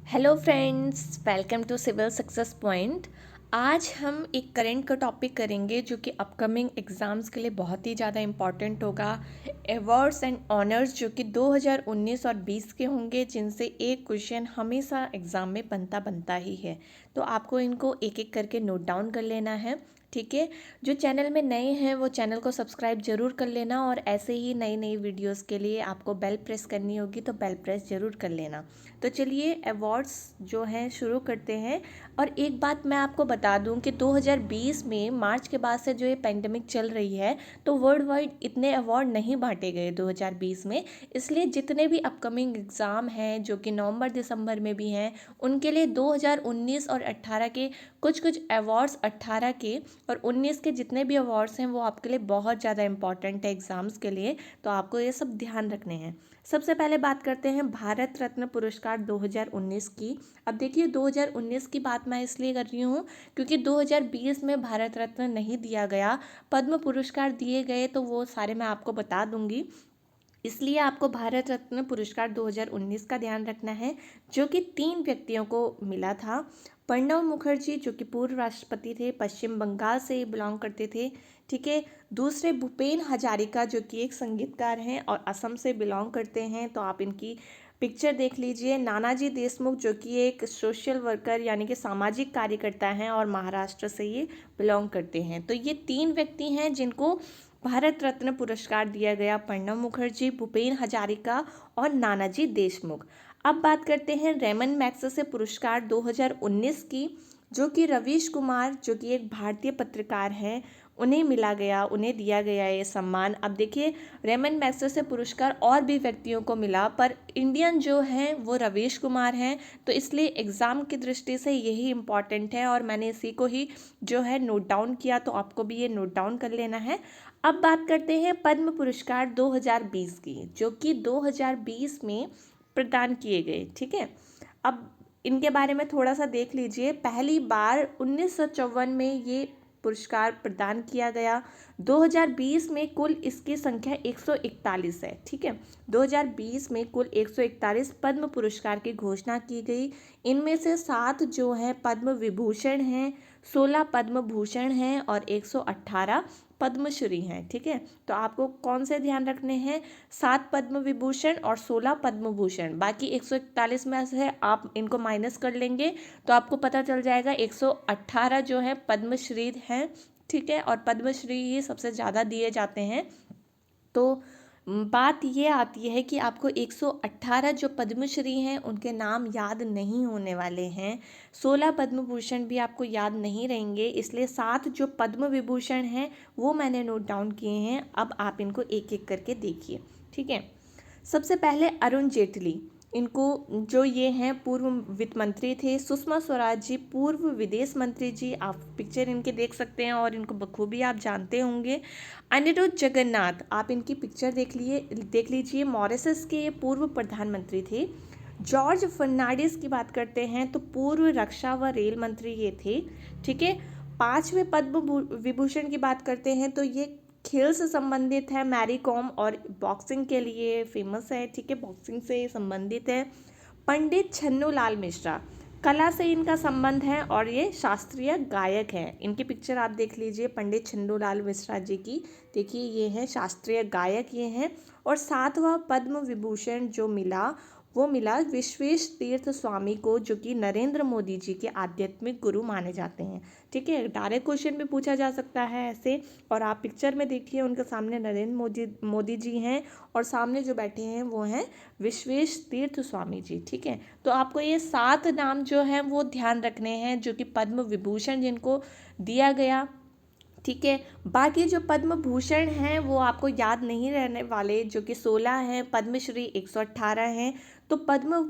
Hello friends, welcome to civil success point. आज हम एक करंट का टॉपिक करेंगे जो कि अपकमिंग एग्ज़ाम्स के लिए बहुत ही ज़्यादा इम्पॉर्टेंट होगा। अवार्ड्स एंड ऑनर्स जो कि 2019 और 20 के होंगे, जिनसे एक क्वेश्चन हमेशा एग्ज़ाम में बनता ही है। तो आपको इनको एक एक करके नोट डाउन कर लेना है, ठीक है। जो चैनल में नए हैं वो चैनल को सब्सक्राइब ज़रूर कर लेना, और ऐसे ही नई नई वीडियोस के लिए आपको बेल प्रेस करनी होगी, तो बेल प्रेस ज़रूर कर लेना। तो चलिए अवार्ड्स जो हैं शुरू करते हैं। और एक बात मैं आपको बता दूं कि 2020 में मार्च के बाद से जो ये पेंडेमिक चल रही है, तो वर्ल्ड वाइड इतने अवार्ड नहीं बांटे गए 2020 में। इसलिए जितने भी अपकमिंग एग्ज़ाम हैं जो कि नवंबर दिसंबर में भी हैं, उनके लिए 2019 और 18 के कुछ कुछ अवार्ड्स, 18 के और 19 के जितने भी अवार्ड्स हैं वो आपके लिए बहुत ज़्यादा इंपॉर्टेंट है एग्ज़ाम्स के लिए। तो आपको ये सब ध्यान रखने हैं। सबसे पहले बात करते हैं भारत रत्न पुरस्कार 2019 की। अब देखिए, 2019 की बात मैं इसलिए कर रही हूँ क्योंकि 2020 में भारत रत्न नहीं दिया गया, पद्म पुरस्कार दिए गए, तो वो सारे मैं आपको बता दूंगी। इसलिए आपको भारत रत्न पुरस्कार 2019 का ध्यान रखना है, जो कि 3 व्यक्तियों को मिला था। प्रणब मुखर्जी जो कि पूर्व राष्ट्रपति थे, पश्चिम बंगाल से बिलोंग करते थे, ठीक है। दूसरे भूपेन हजारिका जो कि एक संगीतकार हैं और असम से बिलोंग करते हैं, तो आप इनकी पिक्चर देख लीजिए। नानाजी देशमुख जो कि एक सोशल वर्कर यानी कि सामाजिक कार्यकर्ता हैं और महाराष्ट्र से ये बिलोंग करते हैं। तो ये 3 व्यक्ति हैं जिनको भारत रत्न पुरस्कार दिया गया, प्रणब मुखर्जी, भूपेन हजारिका और नानाजी देशमुख। अब बात करते हैं रेमन मैग्सेसे पुरस्कार 2019 की, जो कि रवीश कुमार जो कि एक भारतीय पत्रकार हैं, उन्हें मिला गया, उन्हें दिया गया ये सम्मान। अब देखिए, रेमन मैग्सेसे पुरस्कार और भी व्यक्तियों को मिला, पर इंडियन जो हैं वो रवीश कुमार हैं। तो इसलिए एग्ज़ाम की दृष्टि से यही इम्पॉर्टेंट है और मैंने इसी को ही जो है नोट डाउन किया, तो आपको भी ये नोट डाउन कर लेना है। अब बात करते हैं पद्म पुरस्कार 2020 की, जो कि 2020 में प्रदान किए गए, ठीक है। अब इनके बारे में थोड़ा सा देख लीजिए। पहली बार 1954 में ये पुरस्कार प्रदान किया गया। 2020 में कुल इसकी संख्या 141 है, ठीक है। 2020 में कुल 141 पद्म पुरस्कार की घोषणा की गई। इनमें से 7 जो हैं पद्म विभूषण हैं, 16 पद्म भूषण हैं और 118 पद्मश्री हैं, ठीक है। तो आपको कौन से ध्यान रखने हैं? 7 पद्म विभूषण और 16 पद्म भूषण। बाकी 141 में से आप इनको माइनस कर लेंगे तो आपको पता चल जाएगा 118 जो है पद्मश्री हैं, ठीक है। और पद्मश्री ही सबसे ज़्यादा दिए जाते हैं। तो बात ये आती है कि आपको 118 जो पद्मश्री हैं उनके नाम याद नहीं होने वाले हैं। 16 पद्म भूषण भी आपको याद नहीं रहेंगे, इसलिए 7 जो पद्म विभूषण हैं वो मैंने नोट डाउन किए हैं। अब आप इनको एक एक करके देखिए, ठीक है। सबसे पहले अरुण जेटली, इनको जो ये हैं पूर्व वित्त मंत्री थे। सुषमा स्वराज जी पूर्व विदेश मंत्री जी, आप पिक्चर इनके देख सकते हैं और इनको बखूबी आप जानते होंगे। अनिरुद्ध जगन्नाथ, आप इनकी पिक्चर देख लीजिए, मॉरिशस के ये पूर्व प्रधानमंत्री थे। जॉर्ज फर्नांडिस की बात करते हैं तो पूर्व रक्षा व रेल मंत्री ये थे, ठीक है। 5वें पद्म विभूषण की बात करते हैं तो ये खेल से संबंधित है, मैरी कॉम, और बॉक्सिंग के लिए फेमस है, ठीक है, बॉक्सिंग से संबंधित है। पंडित छन्नू लाल मिश्रा, कला से इनका संबंध है और ये शास्त्रीय गायक हैं। इनकी पिक्चर आप देख लीजिए पंडित छन्नू लाल मिश्रा जी की, देखिए ये हैं शास्त्रीय गायक ये हैं। और 7वां पद्म विभूषण जो मिला वो मिला विश्वेश तीर्थ स्वामी को, जो कि नरेंद्र मोदी जी के आध्यात्मिक गुरु माने जाते हैं, ठीक है। डायरेक्ट क्वेश्चन भी पूछा जा सकता है ऐसे। और आप पिक्चर में देखिए, उनके सामने नरेंद्र मोदी जी हैं और सामने जो बैठे हैं वो हैं विश्वेश तीर्थ स्वामी जी, ठीक है। तो आपको ये 7 नाम जो हैं वो ध्यान रखने हैं, जो कि पद्म विभूषण जिनको दिया गया, ठीक है। बाकी जो पद्म भूषण हैं वो आपको याद नहीं रहने वाले, जो कि 16 हैं, पद्मश्री 118 हैं। तो पद्म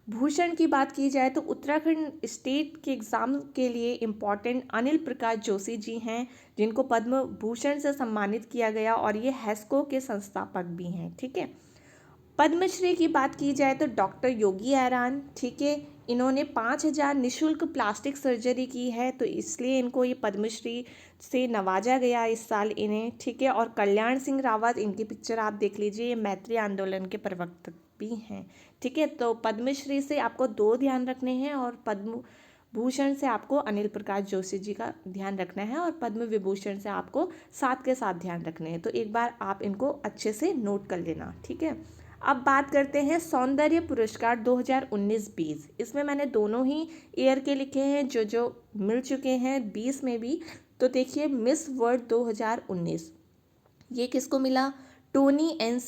भूषण की बात की जाए तो उत्तराखंड स्टेट के एग्ज़ाम के लिए इम्पॉर्टेंट अनिल प्रकाश जोशी जी हैं, जिनको पद्म भूषण से सम्मानित किया गया, और ये हैस्को के संस्थापक भी हैं, ठीक है। पद्मश्री की बात की जाए तो डॉक्टर योगी एरान, ठीक है, इन्होंने 5,000 निःशुल्क प्लास्टिक सर्जरी की है, तो इसलिए इनको ये पद्मश्री से नवाजा गया इस साल इन्हें, ठीक है। और कल्याण सिंह रावत, इनकी पिक्चर आप देख लीजिए, ये मैत्री आंदोलन के प्रवक्ता भी हैं। ठीक है, तो पद्मश्री से आपको 2 ध्यान रखने हैं और पद्म भूषण से आपको अनिल प्रकाश जोशी जी का ध्यान रखना है और पद्म विभूषण से आपको 7 के 7 ध्यान रखने हैं। तो एक बार आप इनको अच्छे से नोट कर लेना। ठीक है, अब बात करते हैं सौंदर्य पुरस्कार 2019-20। इसमें मैंने दोनों ही ईयर के लिखे हैं जो मिल चुके हैं 20 में भी। तो देखिए, मिस वर्ल्ड 2019 ये किसको मिला? टोनी एन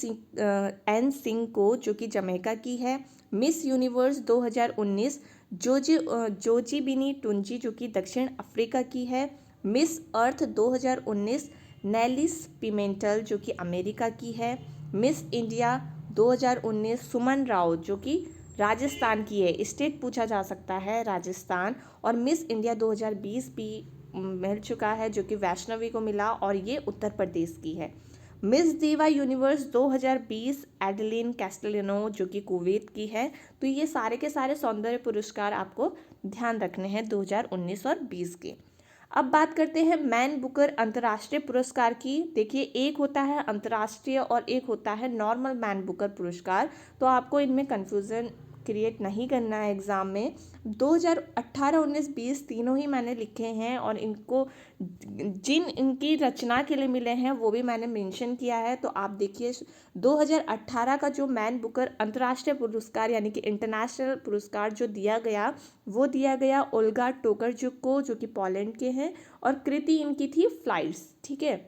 सिंह को, जो कि जमैका की है। मिस यूनिवर्स 2019 जोजी बिनी टुंजी, जो कि दक्षिण अफ्रीका की है। मिस अर्थ 2019 नेलिस पिमेंटल, जो कि अमेरिका की है। मिस इंडिया 2019 सुमन राव, जो कि राजस्थान की है। स्टेट पूछा जा सकता है राजस्थान। और मिस इंडिया 2020 भी मिल चुका है, जो कि वैष्णवी को मिला और ये उत्तर प्रदेश की है। मिस दीवा यूनिवर्स 2020 एडलिन कैस्टेलिनो, जो कि कुवैत की है। तो ये सारे के सारे सौंदर्य पुरस्कार आपको ध्यान रखने हैं 2019 और 20 के। अब बात करते हैं मैन बुकर अंतर्राष्ट्रीय पुरस्कार की। देखिए, एक होता है अंतर्राष्ट्रीय और एक होता है नॉर्मल मैन बुकर पुरस्कार। तो आपको इनमें कन्फ्यूज़न क्रिएट नहीं करना है एग्ज़ाम में। 2018, 19, 20 तीनों ही मैंने लिखे हैं और इनको जिन इनकी रचना के लिए मिले हैं वो भी मैंने मेंशन किया है। तो आप देखिए, 2018 का जो मैन बुकर अंतर्राष्ट्रीय पुरस्कार यानी कि इंटरनेशनल पुरस्कार जो दिया गया, वो दिया गया ओल्गा टोकरजुक को, जो कि पोलैंड के हैं। और कृति इनकी थी फ्लाइट्स। ठीक है,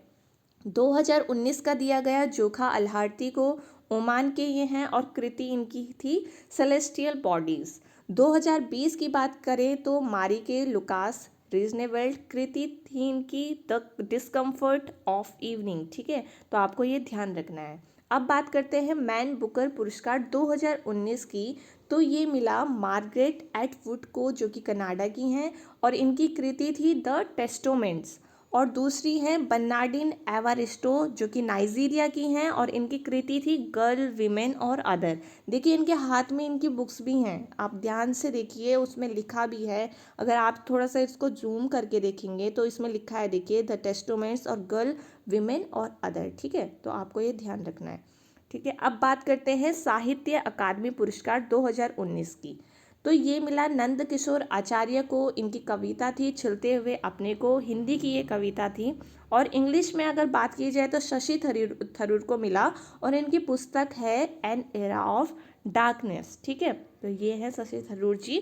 2019 का दिया गया जोखा अल्हार्ती को, ओमान के ये हैं। और कृति इनकी थी सेलेस्टियल बॉडीज़। 2020 की बात करें तो मारी के लुकास रीजनेबल्ड, कृति थी इनकी द डिस्कम्फर्ट ऑफ इवनिंग। ठीक है, तो आपको ये ध्यान रखना है। अब बात करते हैं मैन बुकर पुरस्कार 2019 की। तो ये मिला मार्गरेट एटवुड को, जो कि कनाडा की हैं और इनकी कृति थी द टेस्टामेंट्स। और दूसरी हैं बर्नार्डिन एवारिस्टो, जो कि नाइजीरिया की हैं और इनकी कृति थी गर्ल, विमेन और अदर। देखिए, इनके हाथ में इनकी बुक्स भी हैं, आप ध्यान से देखिए, उसमें लिखा भी है। अगर आप थोड़ा सा इसको जूम करके देखेंगे तो इसमें लिखा है, देखिए, द टेस्टामेंट्स और गर्ल, विमेन और अदर। ठीक है, तो आपको ये ध्यान रखना है। ठीक है, अब बात करते हैं साहित्य अकादमी पुरस्कार 2019 की। तो ये मिला नंद किशोर आचार्य को, इनकी कविता थी छिलते हुए अपने को, हिंदी की ये कविता थी। और इंग्लिश में अगर बात की जाए तो शशि थरूर को मिला और इनकी पुस्तक है एन एरा ऑफ डार्कनेस। ठीक है, तो ये है शशि थरूर जी।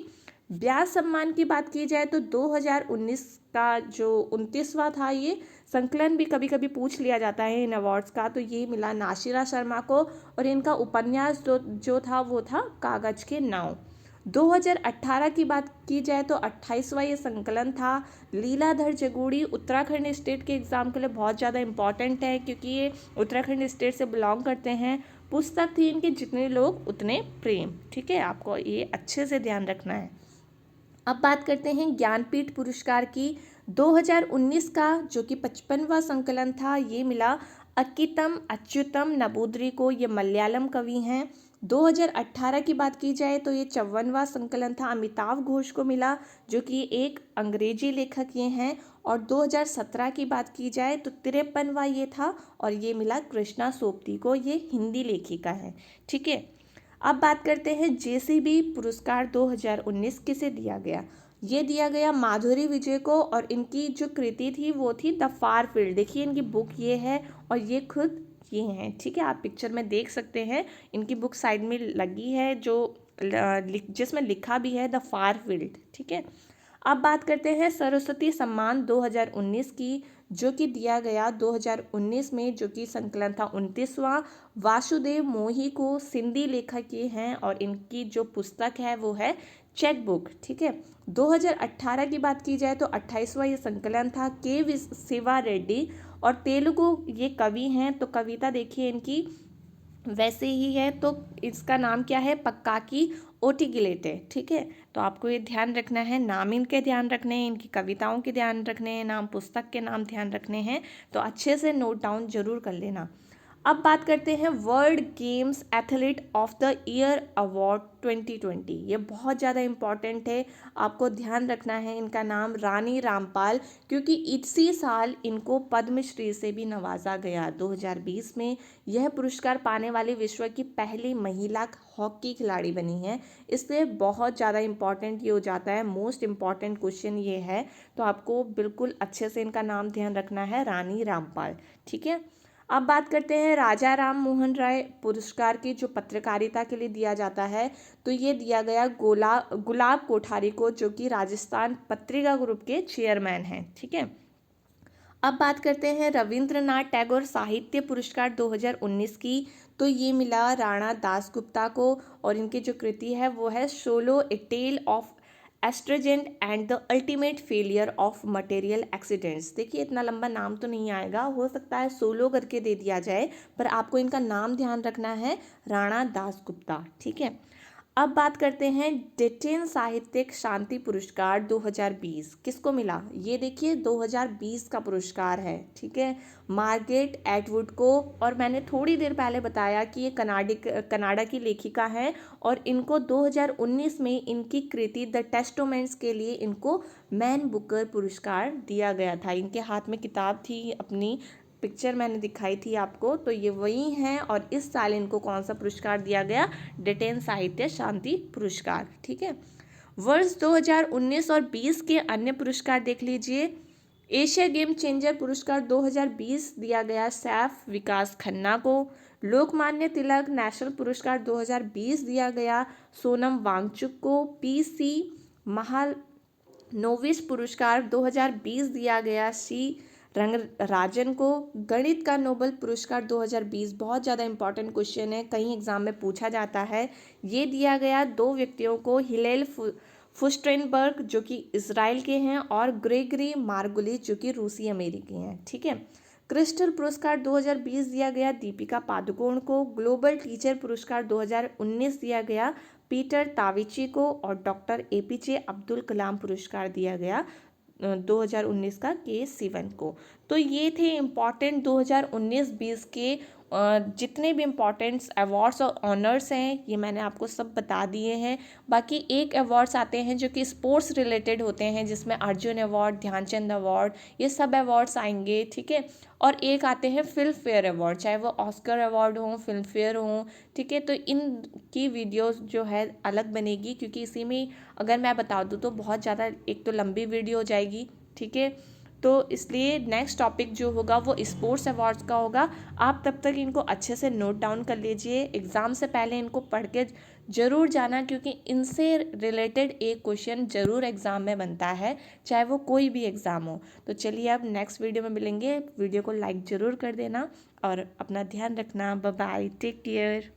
व्यास सम्मान की बात की जाए तो 2019 का जो 29वां था, ये संकलन भी कभी कभी पूछ लिया जाता है इन अवार्ड्स का। तो ये मिला नाशिरा शर्मा को और इनका उपन्यास जो था वो था कागज के नाव। 2018 की बात की जाए तो 28वां ये संकलन था। लीलाधर जगूड़ी उत्तराखंड स्टेट के एग्ज़ाम के लिए बहुत ज़्यादा इम्पॉर्टेंट है, क्योंकि ये उत्तराखंड स्टेट से बिलोंग करते हैं। पुस्तक थी इनकी जितने लोग उतने प्रेम। ठीक है, आपको ये अच्छे से ध्यान रखना है। अब बात करते हैं ज्ञानपीठ पुरस्कार की। 2019 का जो कि 55वां संकलन था, ये मिला अक्कीतम अच्युतम नबूदरी को, ये मलयालम कवि हैं। 2018 की बात की जाए तो ये 54वां संकलन था, अमिताव घोष को मिला, जो कि एक अंग्रेजी लेखक ये हैं। और 2017 की बात की जाए तो 53वां ये था और ये मिला कृष्णा सोपती को, ये हिंदी लेखिका है। ठीक है, अब बात करते हैं जेसीबी पुरस्कार 2019 किसे दिया गया। ये दिया गया माधुरी विजय को और इनकी जो कृति थी वो थी द फार फील्ड। देखिए, इनकी बुक ये है और ये खुद ये हैं। ठीक है, आप पिक्चर में देख सकते हैं, इनकी बुक साइड में लगी है जो जिसमें लिखा भी है द फार फील्ड। ठीक है, अब बात करते हैं सरस्वती सम्मान 2019 की, जो कि दिया गया 2019 में, जो कि संकलन था 29वां। वासुदेव मोही को, सिंधी लेखक ये हैं और इनकी जो पुस्तक है वो है चेक बुक। ठीक है, 2018 की बात की जाए तो 28वां ये संकलन था। के शिवा रेड्डी और तेलुगु ये कवि हैं। तो कविता देखिए इनकी वैसे ही है, तो इसका नाम क्या है, पक्काकी ओटिगिलेटे। ठीक है, तो आपको ये ध्यान रखना है, नाम इनके ध्यान रखने हैं, इनकी कविताओं के ध्यान रखने हैं, नाम पुस्तक के नाम ध्यान रखने हैं। तो अच्छे से नोट डाउन जरूर कर लेना। अब बात करते हैं world games athlete of the year award 2020। ये बहुत ज़्यादा इम्पॉर्टेंट है, आपको ध्यान रखना है इनका नाम रानी रामपाल, क्योंकि इसी साल इनको पद्मश्री से भी नवाजा गया 2020 में। यह पुरस्कार पाने वाली विश्व की पहली महिला हॉकी खिलाड़ी बनी है, इसलिए बहुत ज़्यादा इम्पॉर्टेंट ये हो जाता है। मोस्ट इम्पॉर्टेंट क्वेश्चन ये है, तो आपको बिल्कुल अच्छे से इनका नाम ध्यान रखना है, रानी रामपाल। ठीक है, अब बात करते हैं राजा राम मोहन राय पुरस्कार की, जो पत्रकारिता के लिए दिया जाता है। तो ये दिया गया गुलाब कोठारी को, जो कि राजस्थान पत्रिका ग्रुप के चेयरमैन हैं। ठीक है, अब बात करते हैं रविंद्रनाथ टैगोर साहित्य पुरस्कार 2019 की। तो ये मिला राणा दासगुप्ता को, और इनकी जो कृति है वो है solo a tale of astringent and the ultimate failure of material accidents. देखिए इतना लंबा नाम तो नहीं आएगा, हो सकता है सोलो करके दे दिया जाए, पर आपको इनका नाम ध्यान रखना है, राणा दासगुप्ता। ठीक है, अब बात करते हैं डेटेन साहित्यिक शांति पुरस्कार 2020 किसको मिला। ये देखिए 2020 का पुरस्कार है। ठीक है, मार्गरेट एटवुड को, और मैंने थोड़ी देर पहले बताया कि ये कनाडा की लेखिका हैं, और इनको 2019 में इनकी कृति द टेस्टामेंट्स के लिए इनको मैन बुकर पुरस्कार दिया गया था। इनके हाथ में किताब थी, अपनी पिक्चर मैंने दिखाई थी आपको, तो ये वही हैं, और इस साल इनको कौन सा पुरस्कार दिया गया, डेटेन साहित्य शांति पुरस्कार। ठीक है, वर्ष 2019 और 20 के अन्य पुरस्कार देख लीजिए। एशिया गेम चेंजर पुरस्कार 2020 दिया गया सैफ विकास खन्ना को। लोकमान्य तिलक नेशनल पुरस्कार 2020 दिया गया सोनम वांगचुक को। पीसी महालनोबिस पुरस्कार 2020 दिया गया सी रंगराजन को। गणित का नोबेल पुरस्कार 2020 बहुत ज़्यादा इंपॉर्टेंट क्वेश्चन है, कहीं एग्जाम में पूछा जाता है। ये दिया गया दो व्यक्तियों को, हिलेल फुस्टेनबर्ग जो कि इजराइल के हैं, और ग्रेगरी मार्गुलिस जो कि रूसी अमेरिकी हैं। ठीक है, क्रिस्टल पुरस्कार 2020 दिया गया दीपिका पादुकोण को। ग्लोबल टीचर पुरस्कार 2019 दिया गया पीटर ताविची को, और डॉक्टर एपीजे अब्दुल कलाम पुरस्कार दिया गया 2019 का के सिवन को। तो ये थे इम्पॉर्टेंट 2019-20 के जितने भी इम्पॉर्टेंट्स अवार्ड्स और ऑनर्स हैं, ये मैंने आपको सब बता दिए हैं। बाकी एक अवार्ड्स आते हैं जो कि स्पोर्ट्स रिलेटेड होते हैं, जिसमें अर्जुन अवार्ड, ध्यानचंद अवार्ड, ये सब अवार्ड्स आएंगे। ठीक है, और एक आते हैं फिल्म फेयर अवार्ड, चाहे वो ऑस्कर अवार्ड हो, फिल्म फेयर हो। ठीक है, तो इनकी वीडियोस जो है अलग बनेगी, क्योंकि इसी में अगर मैं बता दूँ तो बहुत ज़्यादा एक तो लंबी वीडियो हो जाएगी। ठीक है, तो इसलिए नेक्स्ट टॉपिक जो होगा वो स्पोर्ट्स अवार्ड्स का होगा। आप तब तक इनको अच्छे से नोट डाउन कर लीजिए, एग्ज़ाम से पहले इनको पढ़ के ज़रूर जाना, क्योंकि इनसे रिलेटेड एक क्वेश्चन ज़रूर एग्ज़ाम में बनता है, चाहे वो कोई भी एग्ज़ाम हो। तो चलिए अब नेक्स्ट वीडियो में मिलेंगे, वीडियो को लाइक ज़रूर कर देना, और अपना ध्यान रखना। Bye bye, take care.